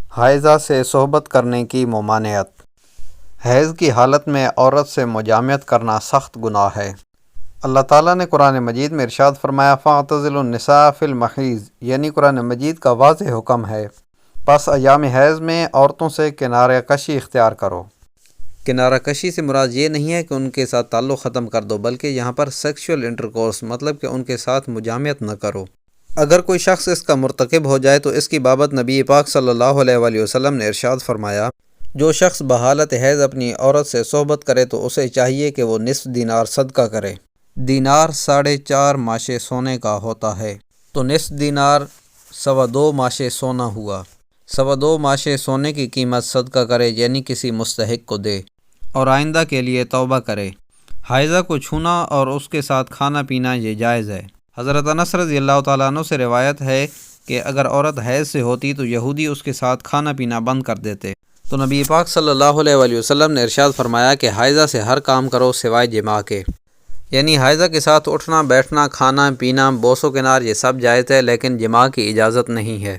حائضہ سے صحبت کرنے کی ممانعت۔ حیض کی حالت میں عورت سے مجامعت کرنا سخت گناہ ہے۔ اللہ تعالیٰ نے قرآن مجید میں ارشاد فرمایا فَاعْتَزِلُوا النِّسَاءَ فِي الْمَحِيضِ، یعنی قرآن مجید کا واضح حکم ہے پس ایام حیض میں عورتوں سے کنارہ کشی اختیار کرو۔ کنارہ کشی سے مراد یہ نہیں ہے کہ ان کے ساتھ تعلق ختم کر دو، بلکہ یہاں پر سیکشول انٹرکورس مطلب کہ ان کے ساتھ مجامعت نہ کرو۔ اگر کوئی شخص اس کا مرتکب ہو جائے تو اس کی بابت نبی پاک صلی اللہ علیہ وآلہ وسلم نے ارشاد فرمایا جو شخص بحالت حیض اپنی عورت سے صحبت کرے تو اسے چاہیے کہ وہ نصف دینار صدقہ کرے۔ دینار 4.5 ماشے سونے کا ہوتا ہے، تو نصف دینار 2.25 ماشے سونا ہوا۔ 2.25 ماشے سونے کی قیمت صدقہ کرے، یعنی کسی مستحق کو دے، اور آئندہ کے لیے توبہ کرے۔ حائضہ کو چھونا اور اس کے ساتھ کھانا پینا یہ جائز ہے۔ حضرت انس رضی اللہ تعالیٰ عنہ سے روایت ہے کہ اگر عورت حیض سے ہوتی تو یہودی اس کے ساتھ کھانا پینا بند کر دیتے، تو نبی پاک صلی اللہ علیہ وآلہ وسلم نے ارشاد فرمایا کہ حائضہ سے ہر کام کرو سوائے جماع کے، یعنی حائضہ کے ساتھ اٹھنا بیٹھنا کھانا پینا بوس و کنار یہ سب جائز ہے، لیکن جماع کی اجازت نہیں ہے۔